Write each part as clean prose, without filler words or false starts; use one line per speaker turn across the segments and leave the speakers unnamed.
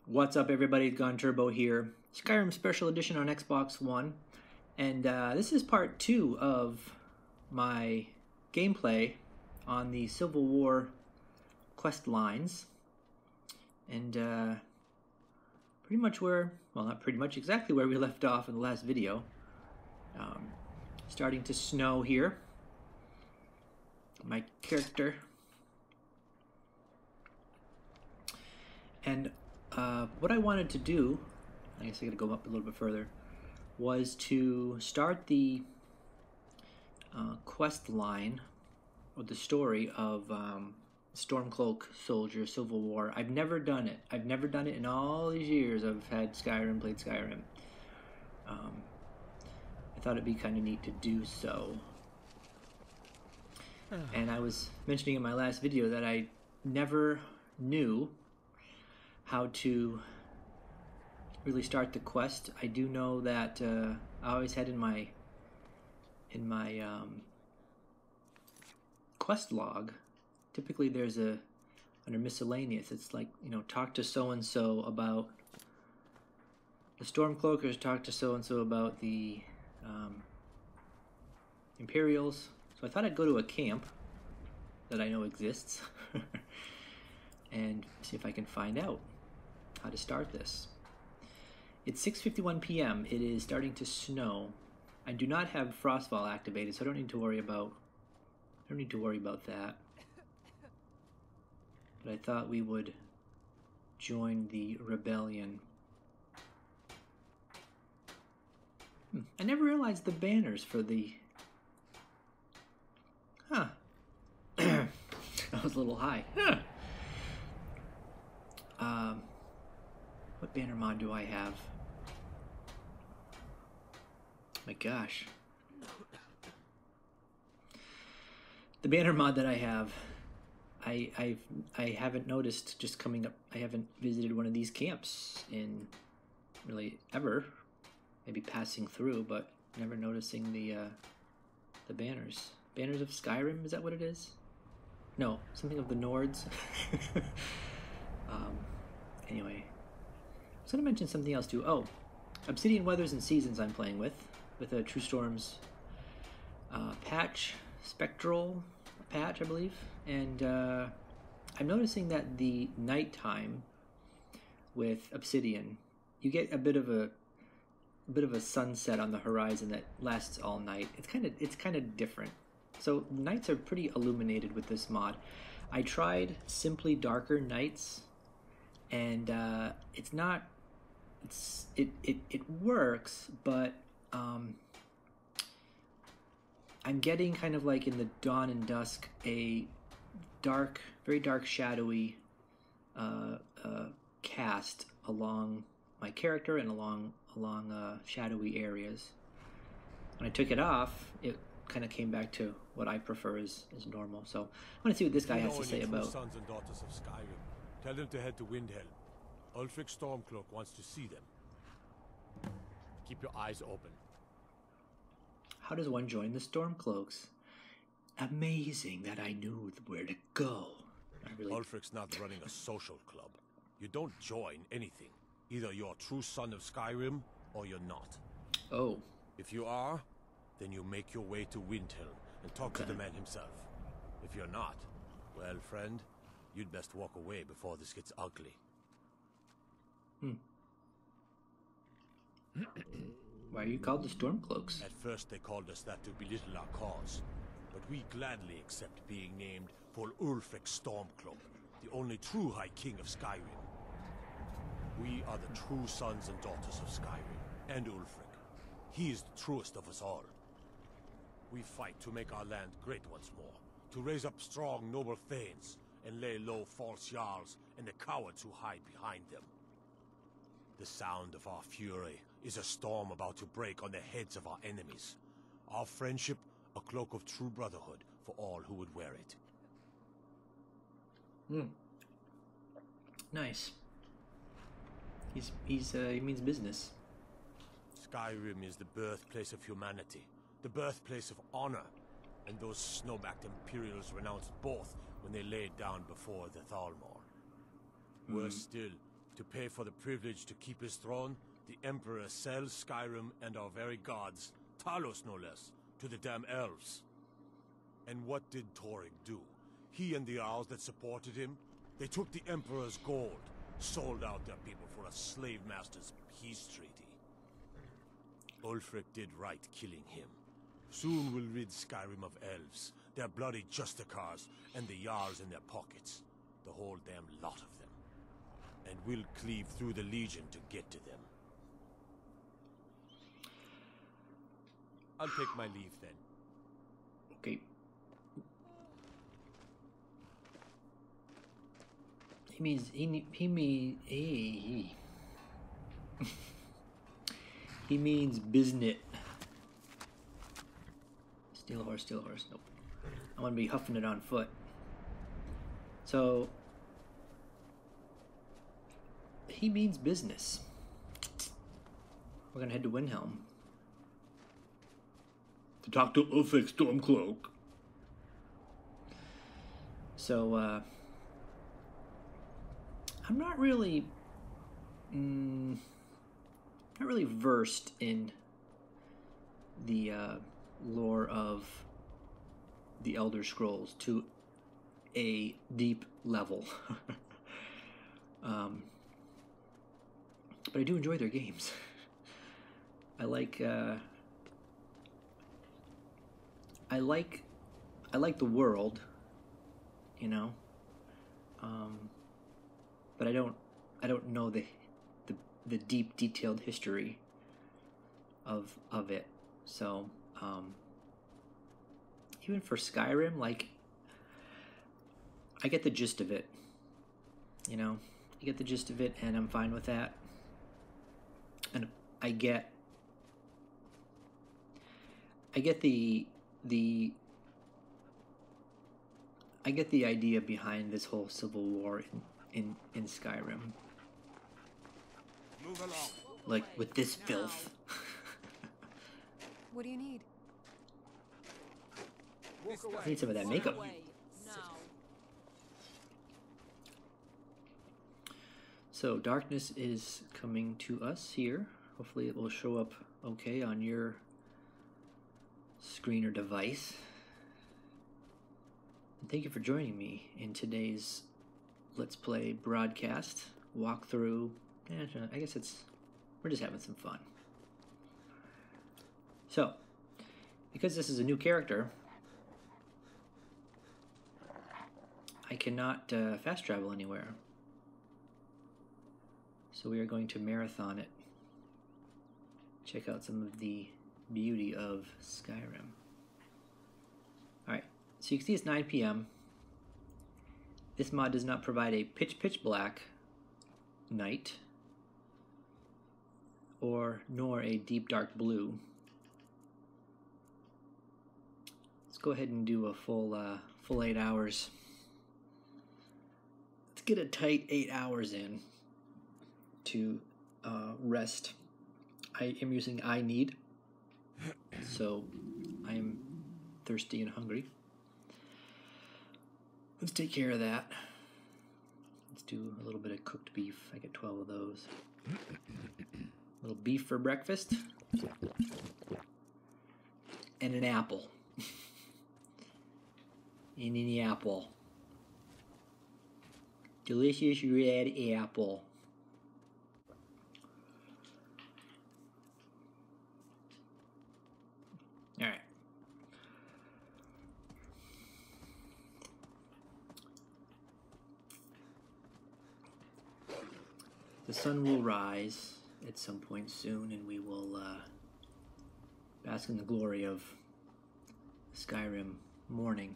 What's up, everybody? Gone Turbo here. Skyrim Special Edition on Xbox One. And this is part 2 of my gameplay on the Civil War quest lines. And pretty much where, well, not pretty much, exactly where we left off in the last video. Starting to snow here. My character. And what I wanted to do, I guess I gotta go up a little bit further, was to start the quest line, or the story of Stormcloak Soldier Civil War. I've never done it. I've never done it in all these years I've had Skyrim, played Skyrim. I thought it'd be kind of neat to do so. And I was mentioning in my last video that I never knew how to really start the quest. I do know that I always had in my quest log, typically there's under miscellaneous, it's like, you know, talk to so and so about the Stormcloakers, talk to so and so about the Imperials. So I thought I'd go to a camp that I know exists and see if I can find out how to start this. It's 6:51 p.m. It is starting to snow. I do not have Frostfall activated, so I don't need to worry about that. But I thought we would join the rebellion. I never realized the banners for the... Huh. That was a little high. Huh. What banner mod do I have? My gosh. The banner mod that I have, I haven't noticed just coming up. I haven't visited one of these camps in really ever. Maybe passing through, but never noticing the banners. Banners of Skyrim, is that what it is? No, something of the Nords. Anyway, I was going to mention something else too. Oh, Obsidian Weathers and Seasons I'm playing with a True Storms patch, Spectral patch, I believe. And I'm noticing that the nighttime with Obsidian, you get a bit of a sunset on the horizon that lasts all night. It's kind of different. So nights are pretty illuminated with this mod. I tried Simply Darker Nights, and it works, but I'm getting kind of like in the dawn and dusk a dark, very dark, shadowy cast along my character and along shadowy areas. When I took it off, it kind of came back to what I prefer as normal. So I want to see what this guy has to say about.
Sons and daughters of Skyrim. Tell them to head to Windhelm. Ulric Stormcloak wants to see them. Keep your eyes open.
How does one join the Stormcloaks? Amazing that I knew where to go.
Ulric's not running a social club. You don't join anything. Either you're a true son of Skyrim, or you're not.
Oh.
If you are, then you make your way to Windhelm and talk to the man himself. If you're not, well, friend, you'd best walk away before this gets ugly.
Why are you called the Stormcloaks?
At first they called us that to belittle our cause, but we gladly accept being named for Ulric Stormcloak, the only true High King of Skyrim. We are the true sons and daughters of Skyrim, and Ulric. He is the truest of us all. We fight to make our land great once more, to raise up strong, noble thanes, and lay low false jarls and the cowards who hide behind them. The sound of our fury is a storm about to break on the heads of our enemies. Our friendship, a cloak of true brotherhood for all who would wear it.
Nice. He means business.
Skyrim is the birthplace of humanity, the birthplace of honor, and those snow-backed Imperials renounced both when they laid down before the Thalmor. Worse still, To pay for the privilege to keep his throne, the Emperor sells Skyrim and our very gods, Talos no less, to the damn elves. And what did Torek do? He and the Owls that supported him, they took the Emperor's gold, sold out their people for a slave master's peace treaty. Ulric did right killing him. Soon we'll rid Skyrim of elves, their bloody justicars, and the Jarls in their pockets. The whole damn lot of them. And we'll cleave through the Legion to get to them. I'll take my leave then.
Okay. He means he means business. Steel horse, steel horse. Nope. I'm gonna be huffing it on foot. So he means business. We're gonna head to Windhelm to talk to Ulric Stormcloak. So I'm not really versed in the lore of the Elder Scrolls to a deep level. But I do enjoy their games. I like the world, you know, but I don't know the deep detailed history of it. So even for Skyrim, like, I get the gist of it, you know, I get the gist of it, and I'm fine with that. And I get the idea behind this whole civil war in Skyrim.
Move along.
Like with this filth.
What do you need?
I need some of that makeup. So darkness is coming to us here. Hopefully it will show up okay on your screen or device. And thank you for joining me in today's Let's Play broadcast, walkthrough. I guess we're just having some fun. So, because this is a new character, I cannot fast travel anywhere. So we are going to marathon it. Check out some of the beauty of Skyrim. Alright, so you can see it's 9 p.m. This mod does not provide a pitch black night nor a deep dark blue. Let's go ahead and do a full 8 hours. Let's get a tight 8 hours in to rest. I am using iNeed, so I am thirsty and hungry. Let's take care of that. Let's do a little bit of cooked beef. I get 12 of those. A little beef for breakfast. And an apple. And an apple. Delicious red apple. All right. The sun will rise at some point soon, and we will bask in the glory of Skyrim morning.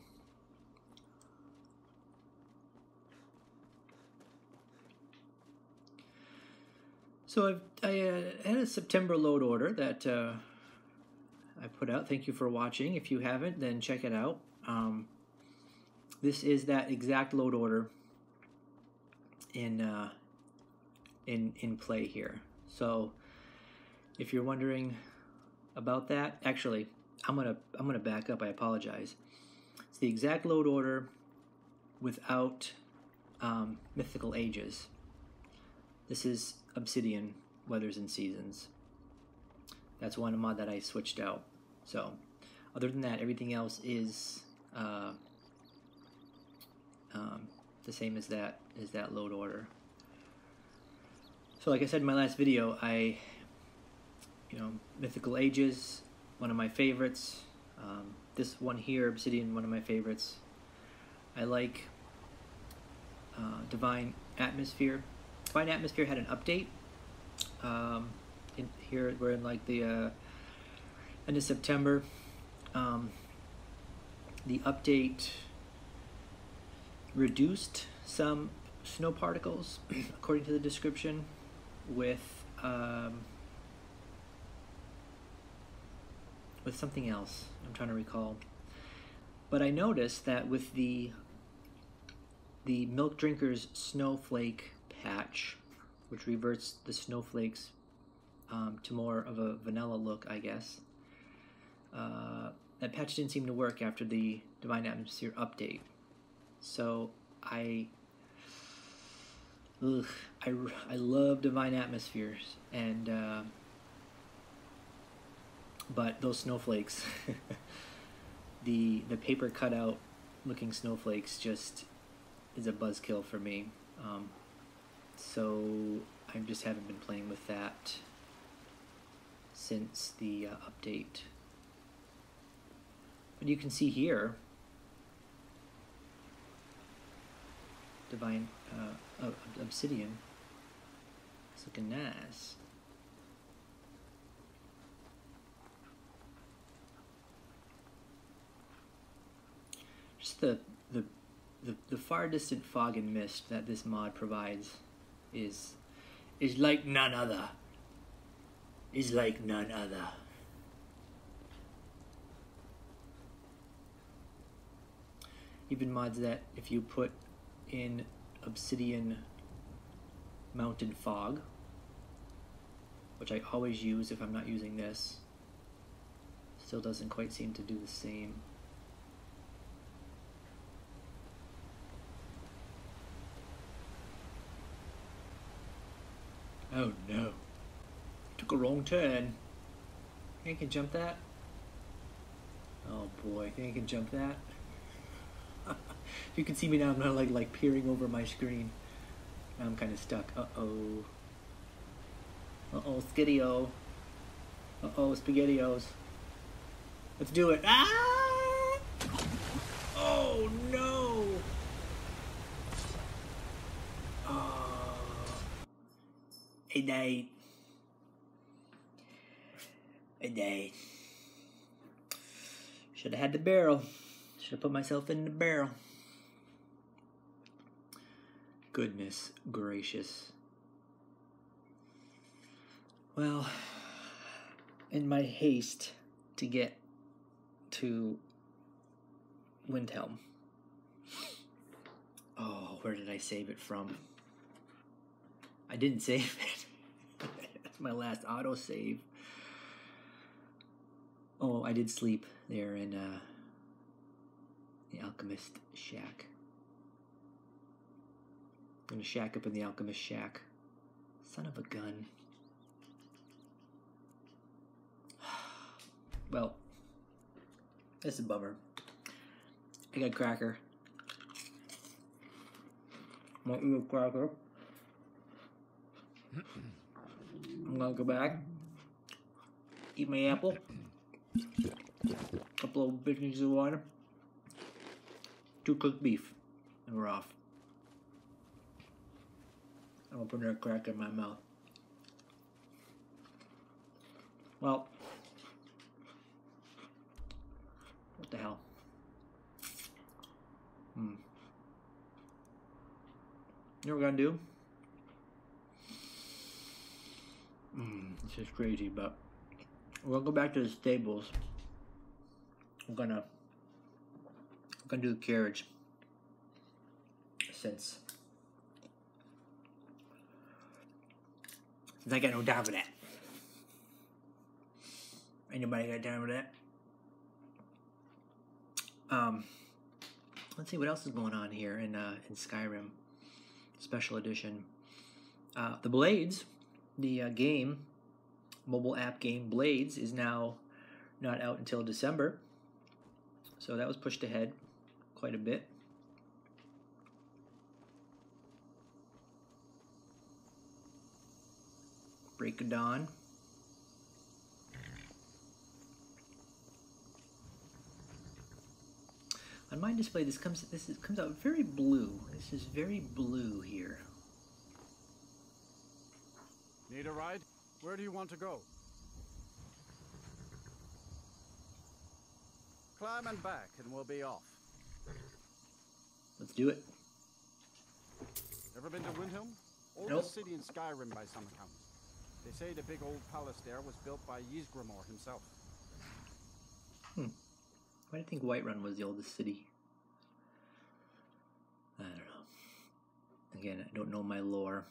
So I had a September load order that I put out. Thank you for watching. If you haven't, then check it out. This is that exact load order in play here. So if you're wondering about that, actually, I'm gonna back up. I apologize. It's the exact load order without mythical ages. This is Obsidian Weathers and Seasons. That's one mod that I switched out. So, other than that, everything else is the same as that load order. So, like I said in my last video, Mythical Ages, one of my favorites. This one here, Obsidian, one of my favorites. I like Divine Atmosphere. Divine Atmosphere had an update. In here, we're in like the end of September. The update reduced some snow particles, according to the description, with something else. I'm trying to recall. But I noticed that with the Milk Drinkers Snowflake patch, which reverts the snowflakes to more of a vanilla look, I guess, that patch didn't seem to work after the Divine Atmosphere update. So I love Divine Atmospheres, and but those snowflakes, the paper cutout looking snowflakes, just is a buzzkill for me. So I just haven't been playing with that since the update. But you can see here, Divine Obsidian. It's looking nice. Just the far distant fog and mist that this mod provides is like none other. Is like none other. Even mods that if you put in Obsidian Mountain Fog, which I always use if I'm not using this, still doesn't quite seem to do the same. Oh no. Took a wrong turn. Think I can jump that? Oh boy, think I can jump that? You can see me now, I'm not like peering over my screen. I'm kind of stuck. Uh-oh. Uh-oh, skiddy-o. Uh-oh, spaghettios. Let's do it. Ah! Oh no! Oh. I died. I died. Should have had the barrel. Should have put myself in the barrel. Goodness gracious. Well, in my haste to get to Windhelm. Oh, where did I save it from? I didn't save it. That's my last autosave. Oh, I did sleep there in the Alchemist Shack. I'm gonna shack up in the Alchemist Shack. Son of a gun. Well, that's a bummer. I got cracker. Want you a cracker? I'm gonna go back, eat my apple, couple of big of water, 2 cooked beef, and we're off. I'm gonna put that cracker in my mouth. Well, what the hell? You know what we're gonna do? It's just crazy, but we're gonna go back to the stables. We're gonna do the carriage since I got no time for that. Anybody got time for that? Let's see what else is going on here in Skyrim Special Edition. The Blades, the game, mobile app game Blades, is now not out until December. So that was pushed ahead quite a bit. Break of Dawn. On my display, this comes out very blue. This is very blue here.
Need a ride? Where do you want to go? Climb and back, and we'll be off.
Let's do it.
Ever been to Windhelm? Oldest
Nope.
city in Skyrim by some accounts. They say the big old palace there was built by Ysgramor himself.
Why do you think Whiterun was the oldest city? I don't know. Again, I don't know my lore.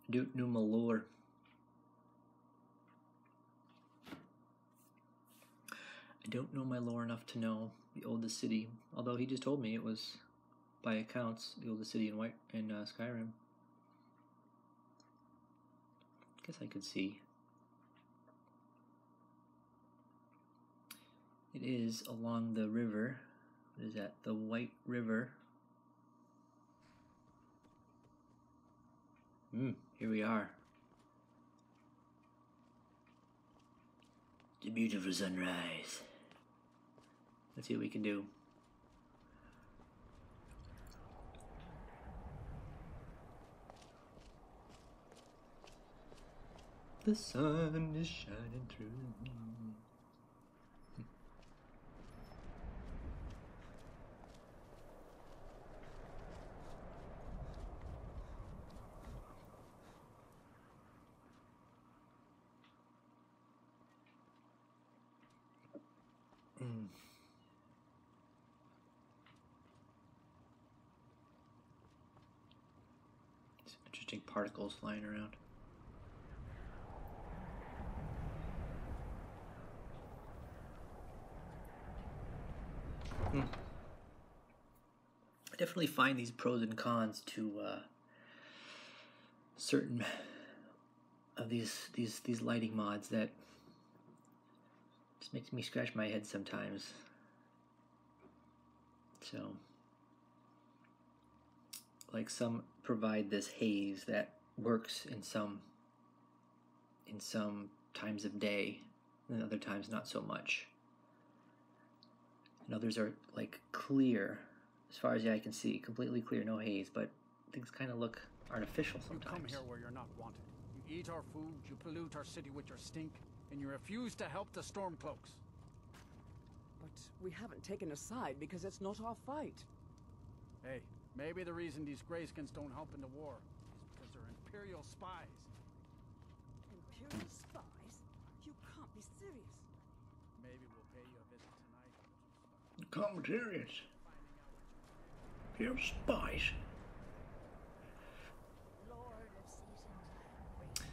I don't know my lore. I don't know my lore enough to know the oldest city. Although he just told me it was, by accounts, the oldest city in Skyrim. Guess I could see. It is along the river. What is that? The White River. Here we are. It's a beautiful sunrise. Let's see what we can do. The sun is shining through. Some interesting particles flying around. I definitely find these pros and cons to certain of these lighting mods that just makes me scratch my head sometimes. So, like, some provide this haze that works in some times of day, and other times not so much. And others are like clear, as far as the eye can see, completely clear, no haze, but things kind of look artificial sometimes.
You come here where you're not wanted. You eat our food, you pollute our city with your stink, and you refuse to help the Stormcloaks.
But we haven't taken a side because it's not our fight.
Hey, maybe the reason these Greyskins don't help in the war is because they're Imperial spies.
Imperial spies? You can't be serious.
Maybe we'll pay you a visit tonight.
Commentarians. Imperial spies.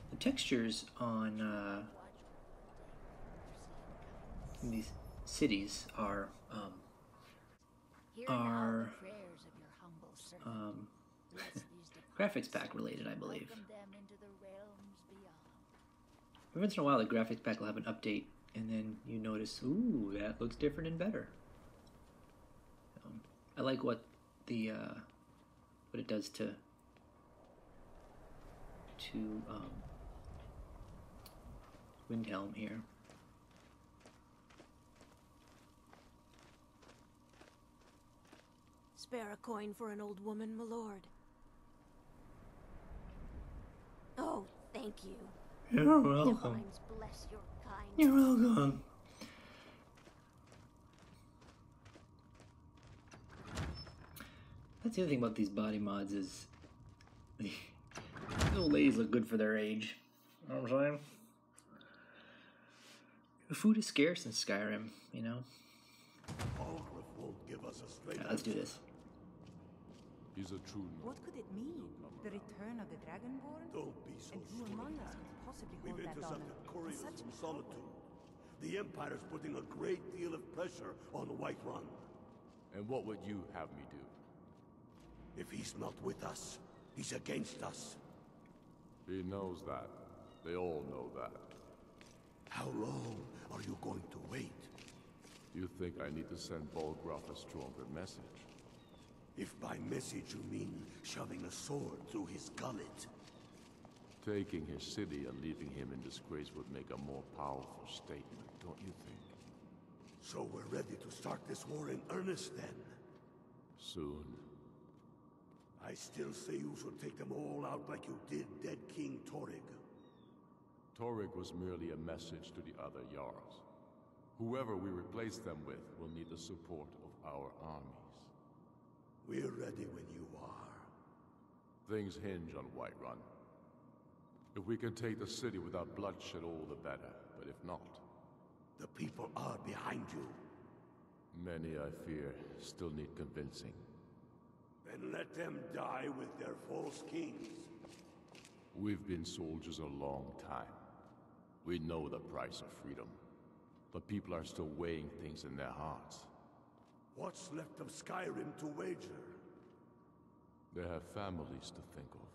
The textures on these cities are graphics pack related, I believe. Every once in a while, the graphics pack will have an update, and then you notice, ooh, that looks different and better. I like what the what it does to Windhelm here.
Spare a coin for an old woman, my lord. Oh, thank you.
You're welcome.
Divines bless your kind.
You're welcome. That's the other thing about these body mods is the old ladies look good for their age. You know what I'm saying? Food is scarce in Skyrim, you know?
Ulric won't give us a straight
Let's do this.
He's a true
What could it mean? The return of the Dragonborn?
Don't be so
And who among us
man.
could possibly
We've
hold that honor?
intercepted couriers
Such
from
power.
Solitude. The Empire's putting a great deal of pressure on Whiterun.
And what would you have me do?
If he's not with us,
He's against us.
He knows that. They all know that.
How long are you going to wait?
You think I need to send Bolgraf a stronger message?
If by message you mean shoving a sword through his gullet.
Taking his city and leaving him in disgrace would make a more powerful statement, don't you think?
So we're ready to start this war in earnest then?
Soon.
I still say you should take them all out like you did dead King Torrig.
Torrig was merely a message to the other Jarls. Whoever we replace them with will need the support of our armies.
We're ready when you are.
Things hinge on Whiterun. If we can take the city without bloodshed, all the better. But if not...
The people are behind you.
Many, I fear, still need convincing.
Then let them die with their false kings.
We've been soldiers a long time. We know the price of freedom. But people are still weighing things in their hearts.
What's left of Skyrim to wager?
They have families to think of.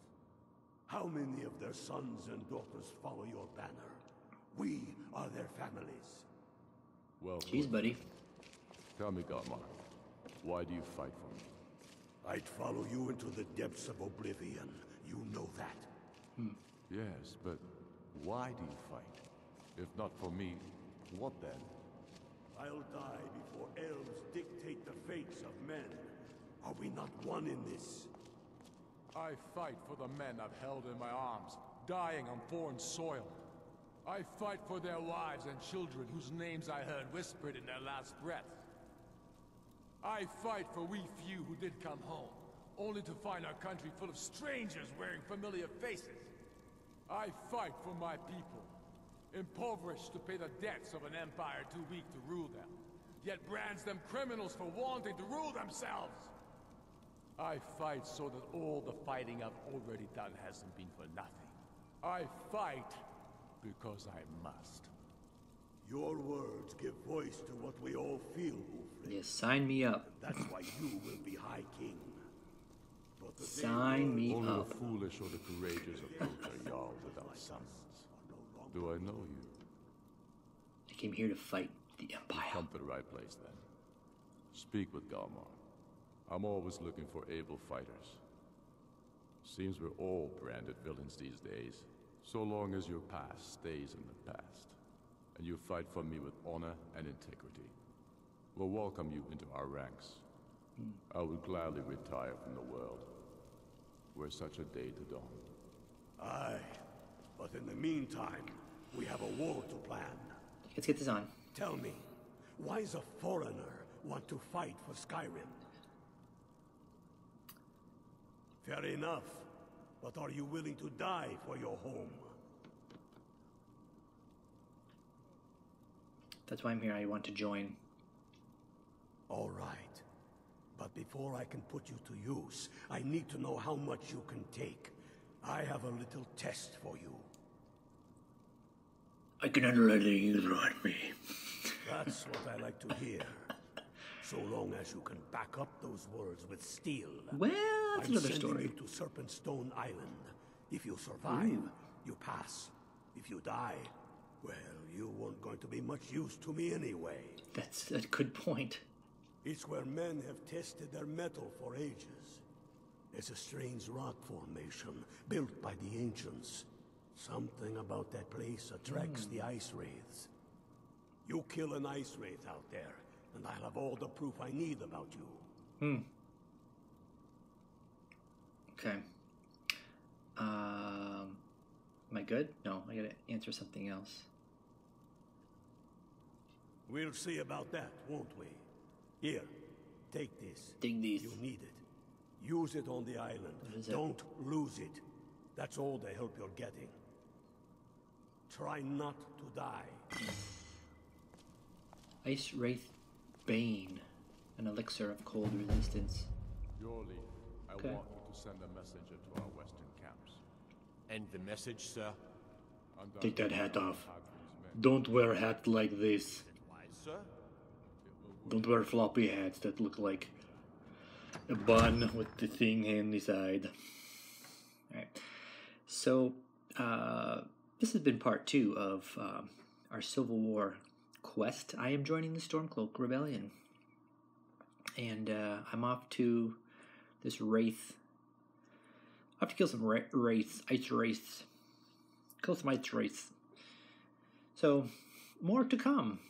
How many of their sons and daughters follow your banner? We are their families.
Well,
Jeez, buddy.
Tell me, Godmar, why do you fight for me?
I'd follow you into the depths of oblivion. You know that.
Yes, but why do you fight? If not for me, what then?
I'll die before elves dictate the fates of men. Are we not one in this?
I fight for the men I've held in my arms, dying on foreign soil. I fight for their wives and children whose names I heard whispered in their last breath. I fight for we few who did come home, only to find our country full of strangers wearing familiar faces. I fight for my people, impoverished to pay the debts of an empire too weak to rule them, yet brands them criminals for wanting to rule themselves. I fight so that all the fighting I've already done hasn't been for nothing. I fight because I must.
Your words give voice to what we all feel, Ulric.
Yeah, sign me up.
That's why you will be High King. But the
Sign me
Only
up.
the foolish or the courageous approach a Jarl without summons. Do I know you?
I came here to fight the Empire.
Come to the right place then. Speak with Galmar. I'm always looking for able fighters. Seems we're all branded villains these days. So long as your past stays in the past, and you fight for me with honor and integrity, we'll welcome you into our ranks. I would gladly retire from the world, were such a day to dawn.
Aye, but in the meantime, we have a war to plan.
Let's get this on.
Tell me, why does a foreigner want to fight for Skyrim? Fair enough, but are you willing to die for your home?
That's why I'm here. I want to join.
All right. But before I can put you to use, I need to know how much you can take. I have a little test for you.
I can handle anything you throw at me.
That's what I like to hear. So long as you can back up those words with steel.
Well, that's another
I'm
story.
sending you to Serpentstone Island. If you survive,
Ooh.
you pass. If you die, well, you weren't going to be much use to me anyway.
That's a good point.
It's where men have tested their metal for ages. It's a strange rock formation built by the ancients. Something about that place attracts the ice wraiths. You kill an ice wraith out there, and I'll have all the proof I need about you.
Okay. Am I good? No, I gotta answer something else.
We'll see about that, won't we? Here, take this.
Take these.
You need it. Use it on the island.
is it?
Don't lose it. That's all the help you're getting. Try not to die.
Ice Wraith Bane. An elixir of cold resistance.
Your leave. I
Okay.
want you to send a messenger to our western camps.
And the message, sir?
Take that hat off. Don't wear a hat like this.
Why, sir?
Don't wear floppy hats that look like a bun with the thing in the side. So, this has been part 2 of our Civil War quest. I am joining the Stormcloak Rebellion. And I'm off to this wraith. I have to kill some wraiths, ice wraiths. Kill some ice wraiths. So, more to come.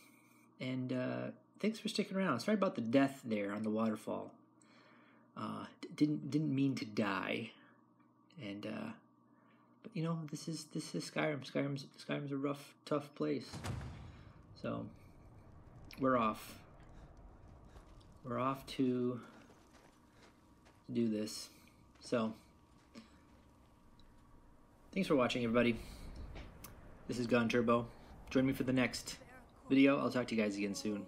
And thanks for sticking around. Sorry about the death there on the waterfall. Didn't mean to die. And but you know, this is Skyrim. Skyrim's a rough, tough place. So we're off. We're off to do this. So thanks for watching, everybody. This is Gone Turbo. Join me for the next video. I'll talk to you guys again soon.